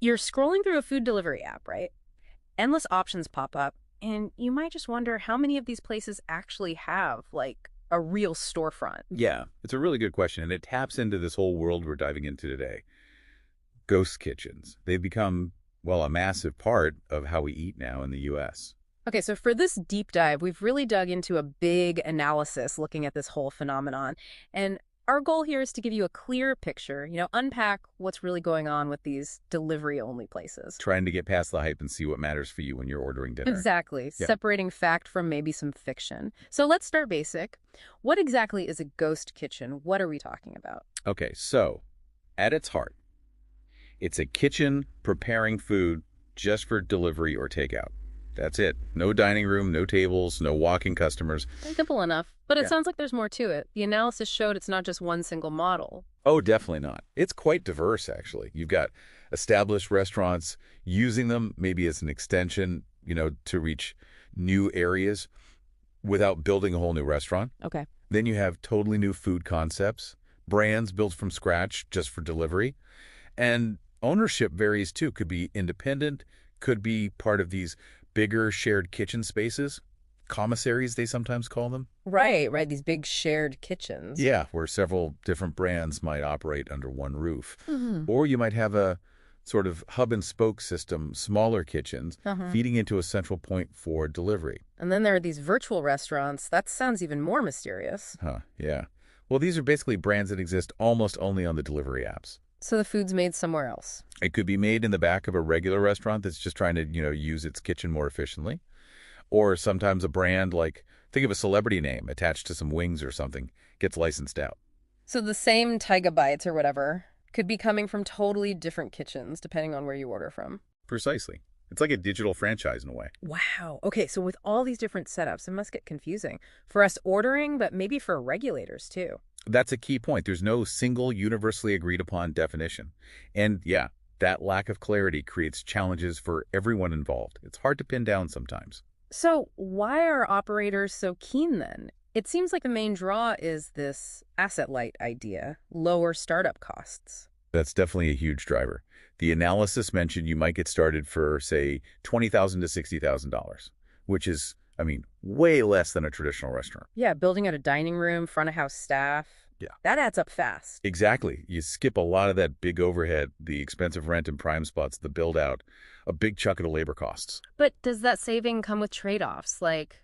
You're scrolling through a food delivery app, right? Endless options pop up, and you might just wonder how many of these places actually have, like, a real storefront. Yeah, it's a really good question, and it taps into this whole world we're diving into today. Ghost kitchens. They've become, well, a massive part of how we eat now in the U.S. Okay, so for this deep dive, we've really dug into a big analysis looking at this whole phenomenon. And our goal here is to give you a clear picture, unpack what's really going on with these delivery-only places. Trying to get past the hype and see what matters for you when you're ordering dinner. Exactly, Yeah. separating fact from maybe some fiction. So let's start basic. What exactly is a ghost kitchen? What are we talking about? Okay, so at its heart, it's a kitchen preparing food just for delivery or takeout. That's it. No dining room, no tables, no walk-in customers. Simple enough, but it Yeah. sounds like there's more to it. The analysis showed it's not just one single model. Oh, definitely not. It's quite diverse, actually. You've got established restaurants using them maybe as an extension, to reach new areas without building a whole new restaurant. Okay. Then you have totally new food concepts, brands built from scratch just for delivery. And ownership varies too. Could be independent, could be part of these bigger shared kitchen spaces, commissaries they sometimes call them. Right. These big shared kitchens. Yeah, where several different brands might operate under one roof. Hmm. Or you might have a sort of hub and spoke system, smaller kitchens, feeding into a central point for delivery. And then there are these virtual restaurants. That sounds even more mysterious. Yeah. Well, these are basically brands that exist almost only on the delivery apps. So the food's made somewhere else. It could be made in the back of a regular restaurant that's just trying to, use its kitchen more efficiently. Or sometimes a brand like, think of a celebrity name attached to some wings or something, gets licensed out. So the same Taiga Bites or whatever could be coming from totally different kitchens depending on where you order from. Precisely. It's like a digital franchise in a way. Wow. Okay, so with all these different setups, it must get confusing for us ordering, but maybe for regulators too. That's a key point. There's no single universally agreed upon definition. And yeah, that lack of clarity creates challenges for everyone involved. It's hard to pin down sometimes. So why are operators so keen then? It seems like the main draw is this asset-light idea, lower startup costs. That's definitely a huge driver. The analysis mentioned you might get started for, say, $20,000 to $60,000, which is, way less than a traditional restaurant. Yeah, building out a dining room, front of house staff. Yeah. That adds up fast. Exactly. You skip a lot of that big overhead, the expensive rent and prime spots, the build out, a big chunk of the labor costs. But does that saving come with trade-offs, like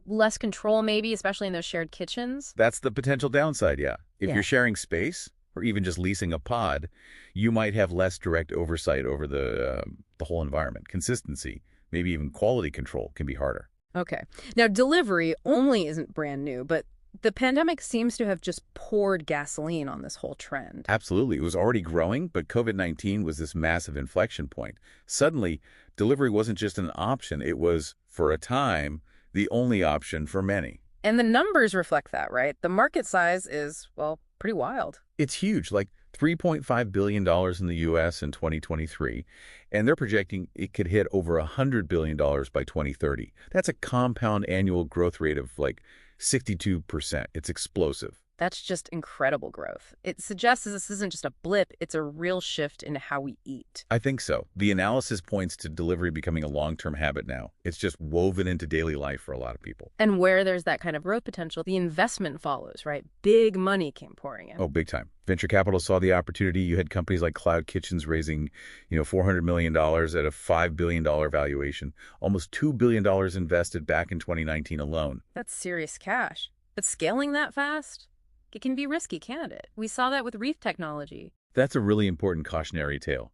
less control maybe, especially in those shared kitchens? That's the potential downside, yeah. If Yeah. you're sharing space or even just leasing a pod, you might have less direct oversight over the whole environment. Consistency, maybe even quality control can be harder. Okay. Now, delivery only isn't brand new, but the pandemic seems to have just poured gasoline on this whole trend. Absolutely. It was already growing, but COVID-19 was this massive inflection point. Suddenly, delivery wasn't just an option. It was, for a time, the only option for many. And the numbers reflect that, right? The market size is, well, pretty wild. It's huge, like $3.5 billion in the U.S. in 2023, and they're projecting it could hit over $100 billion by 2030. That's a compound annual growth rate of like 62%. It's explosive. That's just incredible growth. It suggests this isn't just a blip, it's a real shift in how we eat. I think so. The analysis points to delivery becoming a long-term habit now. It's just woven into daily life for a lot of people. And where there's that kind of growth potential, the investment follows, right? Big money came pouring in. Oh, big time. Venture capital saw the opportunity. You had companies like Cloud Kitchens raising, $400 million at a $5 billion valuation, almost $2 billion invested back in 2019 alone. That's serious cash. But scaling that fast? It can be risky, can't it? We saw that with Reef technology. That's a really important cautionary tale.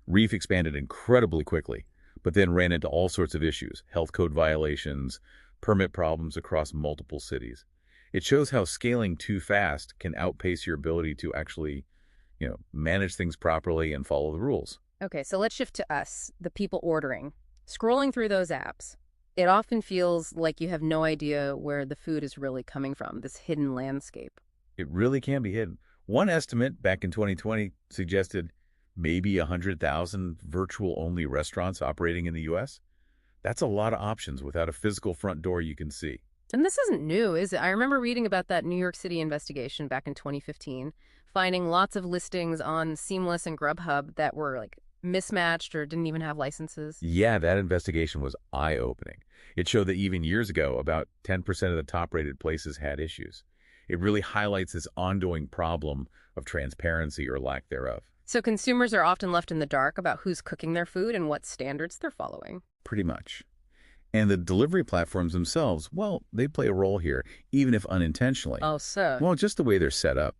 Reef expanded incredibly quickly, but then ran into all sorts of issues, health code violations, permit problems across multiple cities. It shows how scaling too fast can outpace your ability to actually, manage things properly and follow the rules. Okay, so let's shift to us, the people ordering. Scrolling through those apps, it often feels like you have no idea where the food is really coming from, this hidden landscape. It really can be hidden. One estimate back in 2020 suggested maybe 100,000 virtual-only restaurants operating in the U.S. That's a lot of options without a physical front door you can see. And this isn't new, is it? I remember reading about that New York City investigation back in 2015, finding lots of listings on Seamless and Grubhub that were like mismatched or didn't even have licenses? Yeah, that investigation was eye-opening. It showed that even years ago, about 10% of the top-rated places had issues. It really highlights this ongoing problem of transparency or lack thereof. So consumers are often left in the dark about who's cooking their food and what standards they're following. Pretty much. And the delivery platforms themselves, well, they play a role here, even if unintentionally. Oh, so. Well, just the way they're set up.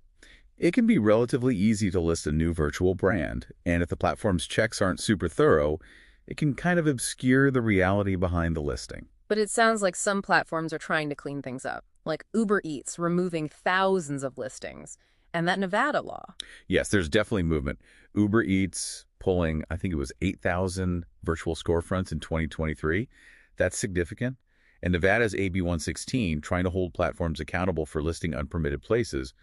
It can be relatively easy to list a new virtual brand, and if the platform's checks aren't super thorough, it can kind of obscure the reality behind the listing. But it sounds like some platforms are trying to clean things up, like Uber Eats removing thousands of listings, and that Nevada law. Yes, there's definitely movement. Uber Eats pulling, I think it was 8,000 virtual storefronts in 2023. That's significant. And Nevada's AB 116 trying to hold platforms accountable for listing unpermitted places.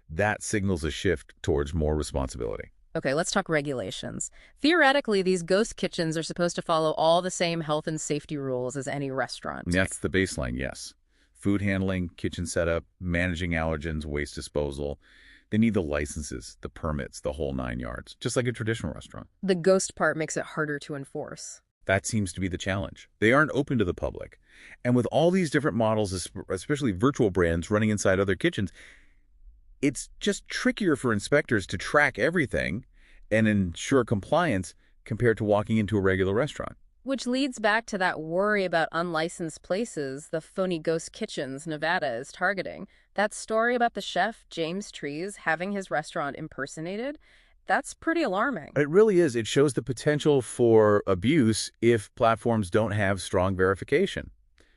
That signals a shift towards more responsibility. Okay, let's talk regulations. Theoretically, these ghost kitchens are supposed to follow all the same health and safety rules as any restaurant. That's the baseline, yes. Food handling, kitchen setup, managing allergens, waste disposal. They need the licenses, the permits, the whole 9 yards, just like a traditional restaurant. The ghost part makes it harder to enforce. That seems to be the challenge. They aren't open to the public. And with all these different models, especially virtual brands running inside other kitchens, it's just trickier for inspectors to track everything and ensure compliance compared to walking into a regular restaurant. Which leads back to that worry about unlicensed places the phony ghost kitchens Nevada is targeting. That story about the chef, James Trees, having his restaurant impersonated, that's pretty alarming. It really is. It shows the potential for abuse if platforms don't have strong verification.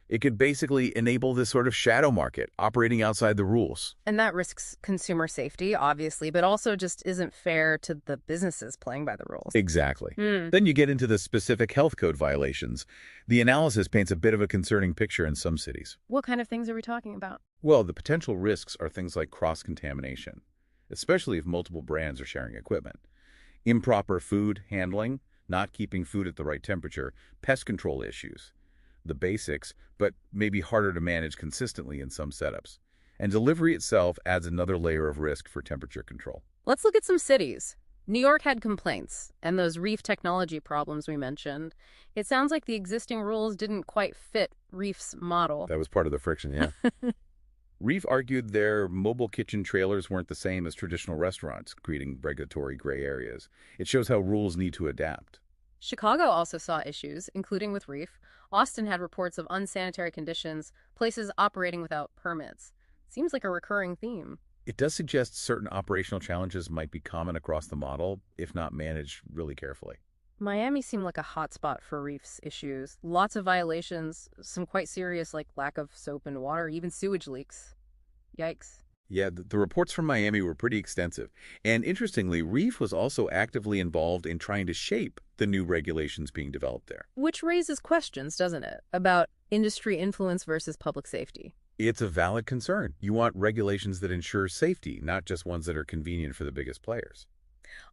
It could basically enable this sort of shadow market operating outside the rules. And that risks consumer safety, obviously, but also just isn't fair to the businesses playing by the rules. Exactly. Then you get into the specific health code violations. The analysis paints a bit of a concerning picture in some cities. What kind of things are we talking about? Well, the potential risks are things like cross-contamination, especially if multiple brands are sharing equipment. Improper food handling, not keeping food at the right temperature, pest control issues. The basics, but maybe harder to manage consistently in some setups. And delivery itself adds another layer of risk for temperature control. Let's look at some cities. New York had complaints, and those Reef technology problems we mentioned. It sounds like the existing rules didn't quite fit Reef's model. That was part of the friction, yeah. Reef argued their mobile kitchen trailers weren't the same as traditional restaurants, creating regulatory gray areas. It shows how rules need to adapt. Chicago also saw issues, including with Reef. Austin had reports of unsanitary conditions, places operating without permits. Seems like a recurring theme. It does suggest certain operational challenges might be common across the model, if not managed really carefully. Miami seemed like a hotspot for Reef's issues. Lots of violations, some quite serious like lack of soap and water, even sewage leaks. Yikes. Yeah, the reports from Miami were pretty extensive. And interestingly, Reef was also actively involved in trying to shape the new regulations being developed there. Which raises questions, doesn't it, about industry influence versus public safety? It's a valid concern. You want regulations that ensure safety, not just ones that are convenient for the biggest players.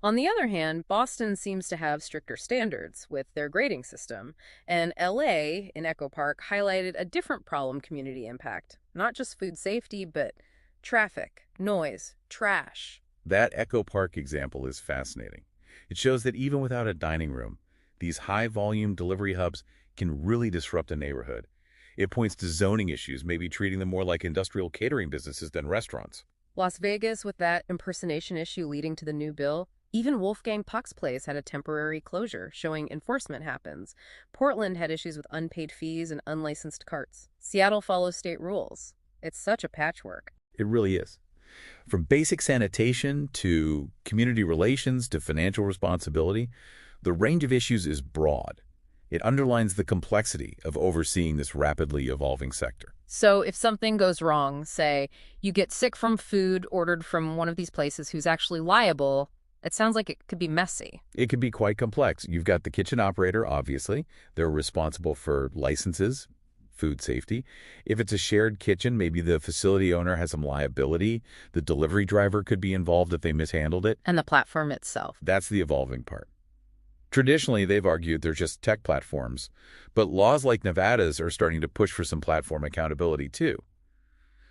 On the other hand, Boston seems to have stricter standards with their grading system, and LA, in Echo Park, highlighted a different problem community impact. Not just food safety, but traffic, noise, trash. That Echo Park example is fascinating. It shows that even without a dining room, these high-volume delivery hubs can really disrupt a neighborhood. It points to zoning issues, maybe treating them more like industrial catering businesses than restaurants. Las Vegas, with that impersonation issue leading to the new bill, even Wolfgang Puck's place had a temporary closure, showing enforcement happens. Portland had issues with unpaid fees and unlicensed carts. Seattle follows state rules. It's such a patchwork. It really is. From basic sanitation to community relations to financial responsibility, the range of issues is broad. It underlines the complexity of overseeing this rapidly evolving sector. So if something goes wrong, say you get sick from food ordered from one of these places who's actually liable, it sounds like it could be messy. It could be quite complex. You've got the kitchen operator, obviously. They're responsible for licenses, food safety. If it's a shared kitchen, maybe the facility owner has some liability. The delivery driver could be involved if they mishandled it. And the platform itself. That's the evolving part. Traditionally, they've argued they're just tech platforms, but laws like Nevada's are starting to push for some platform accountability too.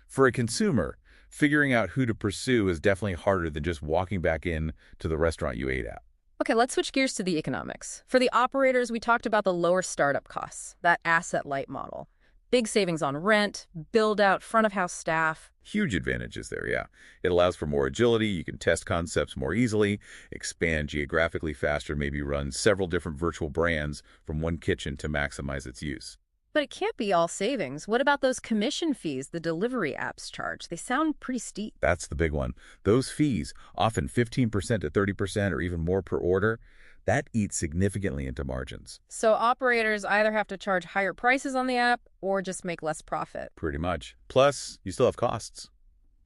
For a consumer, figuring out who to pursue is definitely harder than just walking back in to the restaurant you ate at. Okay, let's switch gears to the economics. For the operators, we talked about the lower startup costs, that asset-light model. Big savings on rent, build-out, front-of-house staff. Huge advantages there, yeah. It allows for more agility, you can test concepts more easily, expand geographically faster, maybe run several different virtual brands from one kitchen to maximize its use. But it can't be all savings. What about those commission fees the delivery apps charge? They sound pretty steep. That's the big one. Those fees, often 15% to 30% or even more per order, that eats significantly into margins. So operators either have to charge higher prices on the app or just make less profit. Pretty much. Plus, you still have costs.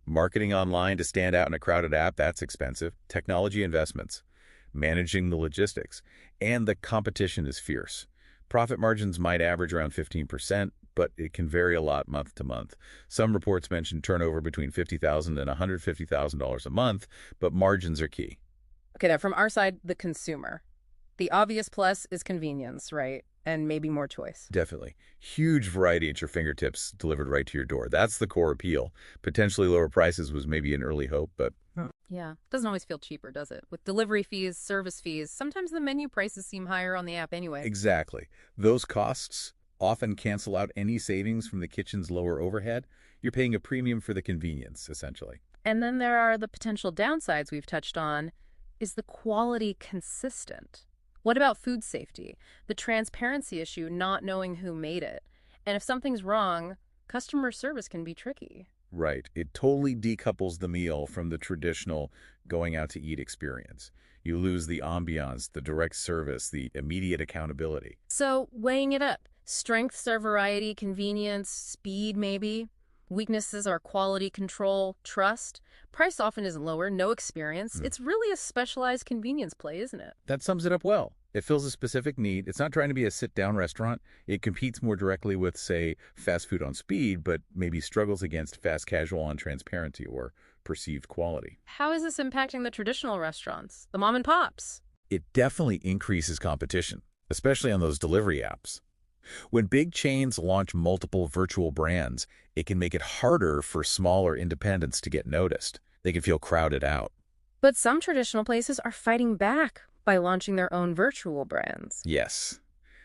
Marketing online to stand out in a crowded app, that's expensive. Technology investments, managing the logistics, and the competition is fierce. Profit margins might average around 15%, but it can vary a lot month to month. Some reports mention turnover between $50,000 and $150,000 a month, but margins are key. Okay, now from our side, the consumer. The obvious plus is convenience, right? And maybe more choice. Definitely. Huge variety at your fingertips delivered right to your door. That's the core appeal. Potentially lower prices was maybe an early hope, but Yeah, doesn't always feel cheaper, does it? With delivery fees, service fees, sometimes the menu prices seem higher on the app anyway. exactly. Those costs often cancel out any savings from the kitchen's lower overhead. You're paying a premium for the convenience, essentially. And then there are the potential downsides we've touched on. Is the quality consistent? What about food safety? The transparency issue, not knowing who made it. And if something's wrong, customer service can be tricky. Right. It totally decouples the meal from the traditional going out to eat experience. You lose the ambiance, the direct service, the immediate accountability. So, weighing it up, strengths are variety, convenience, speed maybe. Weaknesses are quality control, trust. Price often is lower, no experience. It's really a specialized convenience play, isn't it? That sums it up well. It fills a specific need. It's not trying to be a sit-down restaurant. It competes more directly with, say, fast food on speed, but maybe struggles against fast casual on transparency or perceived quality. How is this impacting the traditional restaurants, the mom and pops? It definitely increases competition, especially on those delivery apps. When big chains launch multiple virtual brands, it can make it harder for smaller independents to get noticed. They can feel crowded out. But some traditional places are fighting back by launching their own virtual brands. Yes,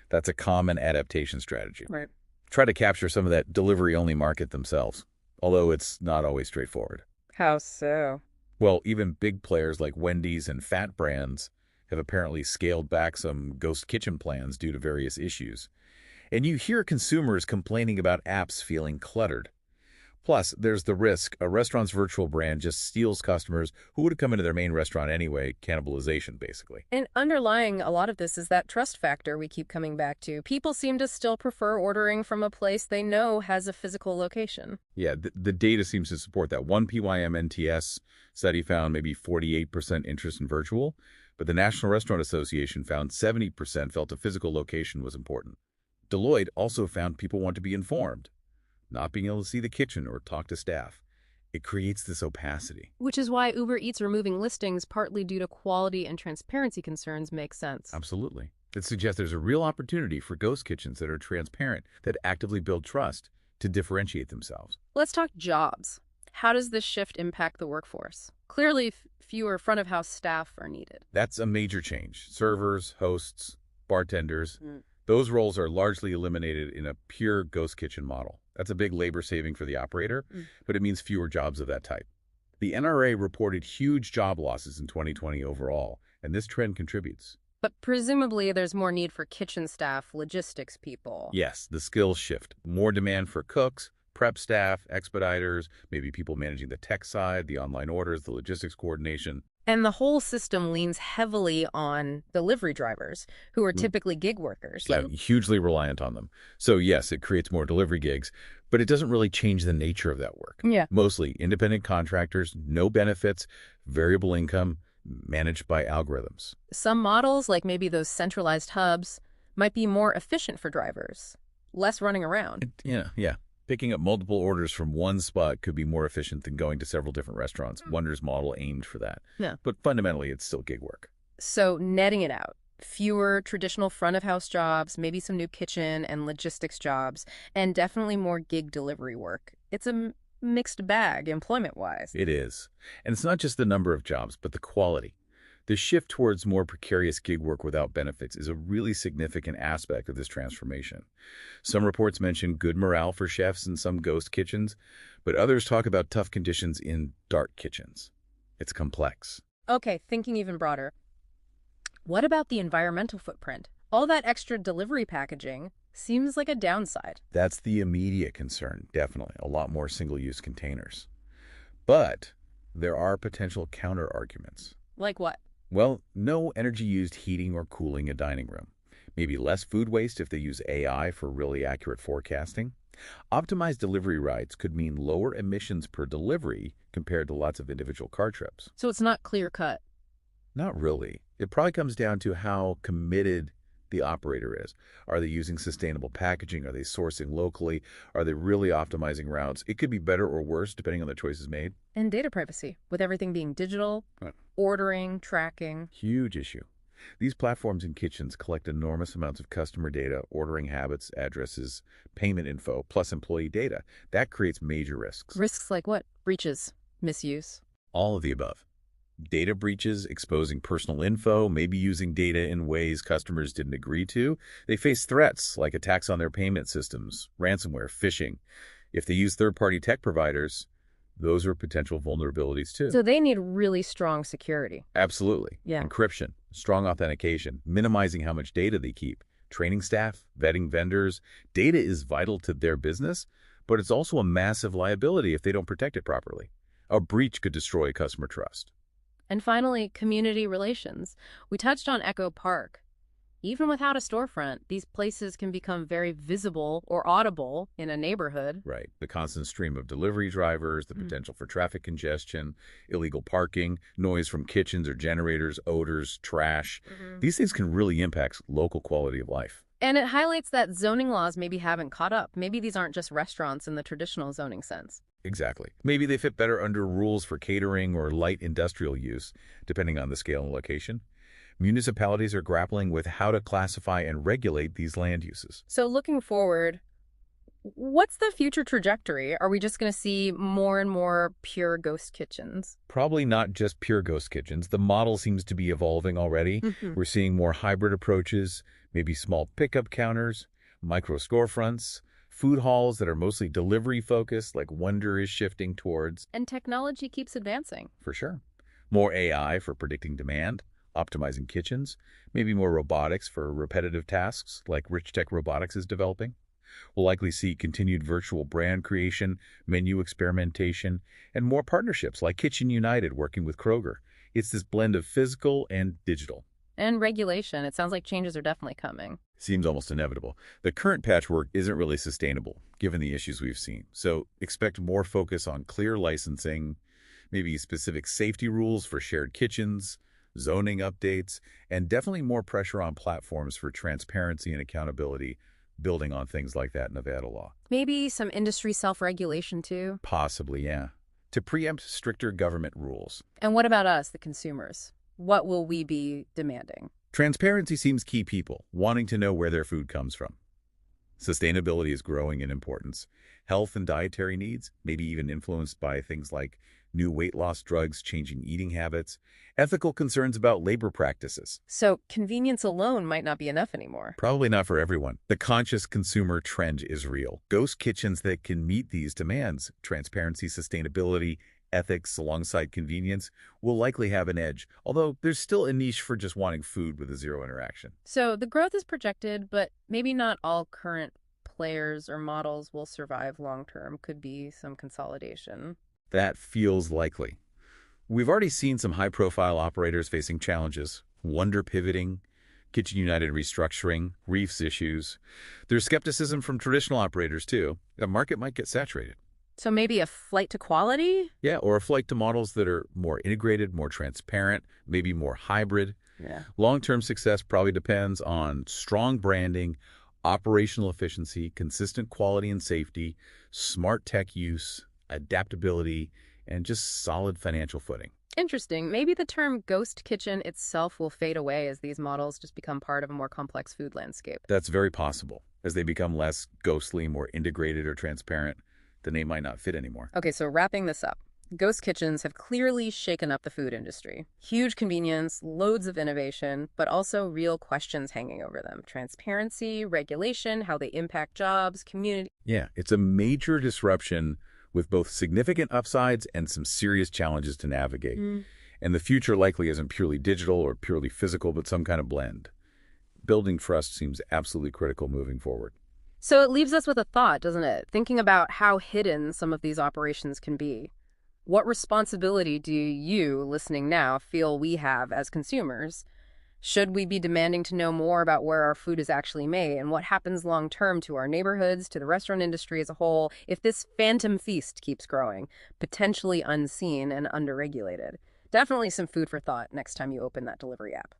that's a common adaptation strategy. Right. Try to capture some of that delivery-only market themselves, although it's not always straightforward. How so? Well, even big players like Wendy's and Fat Brands have apparently scaled back some ghost kitchen plans due to various issues. And you hear consumers complaining about apps feeling cluttered. Plus, there's the risk a restaurant's virtual brand just steals customers who would have come into their main restaurant anyway, cannibalization, basically. And underlying a lot of this is that trust factor we keep coming back to. People seem to still prefer ordering from a place they know has a physical location. Yeah, the data seems to support that. One PYM-NTS study found maybe 48% interest in virtual, but the National Restaurant Association found 70% felt a physical location was important. Deloitte also found people want to be informed, not being able to see the kitchen or talk to staff. It creates this opacity. Which is why Uber Eats removing listings partly due to quality and transparency concerns makes sense. Absolutely. It suggests there's a real opportunity for ghost kitchens that are transparent, that actively build trust to differentiate themselves. Let's talk jobs. How does this shift impact the workforce? Clearly, fewer front-of-house staff are needed. That's a major change. Servers, hosts, bartenders, those roles are largely eliminated in a pure ghost kitchen model. That's a big labor saving for the operator, but it means fewer jobs of that type. The NRA reported huge job losses in 2020 overall, and this trend contributes. But presumably there's more need for kitchen staff, logistics people. Yes, the skills shift. More demand for cooks, prep staff, expediters, maybe people managing the tech side, the online orders, the logistics coordination. And the whole system leans heavily on delivery drivers, who are typically gig workers. Yeah, hugely reliant on them. So yes, it creates more delivery gigs, but it doesn't really change the nature of that work. Yeah. Mostly independent contractors, no benefits, variable income, managed by algorithms. Some models, like maybe those centralized hubs, might be more efficient for drivers, less running around. Yeah. Picking up multiple orders from one spot could be more efficient than going to several different restaurants. Wonder's model aimed for that. Yeah. But fundamentally, it's still gig work. So netting it out, fewer traditional front-of-house jobs, maybe some new kitchen and logistics jobs, and definitely more gig delivery work. It's a mixed bag, employment-wise. It is. And it's not just the number of jobs, but the quality. The shift towards more precarious gig work without benefits is a really significant aspect of this transformation. Some reports mention good morale for chefs in some ghost kitchens, but others talk about tough conditions in dark kitchens. It's complex. Okay, thinking even broader. What about the environmental footprint? All that extra delivery packaging seems like a downside. That's the immediate concern, definitely. A lot more single-use containers. But there are potential counter-arguments. Like what? Well, no energy-used heating or cooling a dining room. Maybe less food waste if they use AI for really accurate forecasting. Optimized delivery rides could mean lower emissions per delivery compared to lots of individual car trips. So it's not clear cut. Not really. It probably comes down to how committed the operator is. Are they using sustainable packaging? Are they sourcing locally? Are they really optimizing routes? It could be better or worse depending on the choices made. And data privacy, with everything being digital, Right. ordering, tracking. Huge issue. These platforms and kitchens collect enormous amounts of customer data, ordering habits, addresses, payment info, plus employee data. That creates major risks. Risks like what? Breaches, misuse. All of the above. Data breaches, exposing personal info, maybe using data in ways customers didn't agree to. They face threats like attacks on their payment systems, ransomware, phishing. If they use third-party tech providers, those are potential vulnerabilities too. So they need really strong security. Absolutely. Yeah. Encryption, strong authentication, minimizing how much data they keep, training staff, vetting vendors. Data is vital to their business, but it's also a massive liability if they don't protect it properly. A breach could destroy customer trust. And finally, community relations. We touched on Echo Park. Even without a storefront, these places can become very visible or audible in a neighborhood. Right. The constant stream of delivery drivers, the potential for traffic congestion, illegal parking, noise from kitchens or generators, odors, trash. These things can really impact local quality of life. And it highlights that zoning laws maybe haven't caught up. Maybe these aren't just restaurants in the traditional zoning sense. Exactly. Maybe they fit better under rules for catering or light industrial use, depending on the scale and location. Municipalities are grappling with how to classify and regulate these land uses. So looking forward, what's the future trajectory? Are we just going to see more and more pure ghost kitchens? Probably not just pure ghost kitchens. The model seems to be evolving already. We're seeing more hybrid approaches, maybe small pickup counters, micro storefronts, food halls that are mostly delivery-focused, like Wonder is shifting towards. And technology keeps advancing. For sure. More AI for predicting demand, optimizing kitchens, maybe more robotics for repetitive tasks, like Rich Tech Robotics is developing. We'll likely see continued virtual brand creation, menu experimentation, and more partnerships like Kitchen United working with Kroger. It's this blend of physical and digital. And regulation. It sounds like changes are definitely coming. Seems almost inevitable. The current patchwork isn't really sustainable, given the issues we've seen. So expect more focus on clear licensing, maybe specific safety rules for shared kitchens, zoning updates, and definitely more pressure on platforms for transparency and accountability, building on things like that Nevada law. Maybe some industry self-regulation too? Possibly, yeah. To preempt stricter government rules. And what about us, the consumers? What will we be demanding? Transparency seems key people, wanting to know where their food comes from. Sustainability is growing in importance. Health and dietary needs, maybe even influenced by things like new weight loss drugs, changing eating habits, ethical concerns about labor practices. So convenience alone might not be enough anymore. Probably not for everyone. The conscious consumer trend is real. Ghost kitchens that can meet these demands, transparency, sustainability, ethics alongside convenience, will likely have an edge, although there's still a niche for just wanting food with a zero interaction. So the growth is projected, but maybe not all current players or models will survive long-term. Could be some consolidation. That feels likely. We've already seen some high-profile operators facing challenges, Wonder pivoting, Kitchen United restructuring, Reef's issues. There's skepticism from traditional operators, too. The market might get saturated. So maybe a flight to quality? Yeah, or a flight to models that are more integrated, more transparent, maybe more hybrid. Yeah. Long-term success probably depends on strong branding, operational efficiency, consistent quality and safety, smart tech use, adaptability, and just solid financial footing. Interesting. Maybe the term ghost kitchen itself will fade away as these models just become part of a more complex food landscape. That's very possible. As they become less ghostly, more integrated or transparent, the name might not fit anymore. Okay, so wrapping this up. Ghost kitchens have clearly shaken up the food industry. Huge convenience, loads of innovation, but also real questions hanging over them. Transparency, regulation, how they impact jobs, community. Yeah, it's a major disruption with both significant upsides and some serious challenges to navigate. And the future likely isn't purely digital or purely physical, but some kind of blend. Building trust seems absolutely critical moving forward. So it leaves us with a thought, doesn't it? Thinking about how hidden some of these operations can be. What responsibility do you, listening now, feel we have as consumers? Should we be demanding to know more about where our food is actually made and what happens long term to our neighborhoods, to the restaurant industry as a whole, if this phantom feast keeps growing, potentially unseen and underregulated? Definitely some food for thought next time you open that delivery app.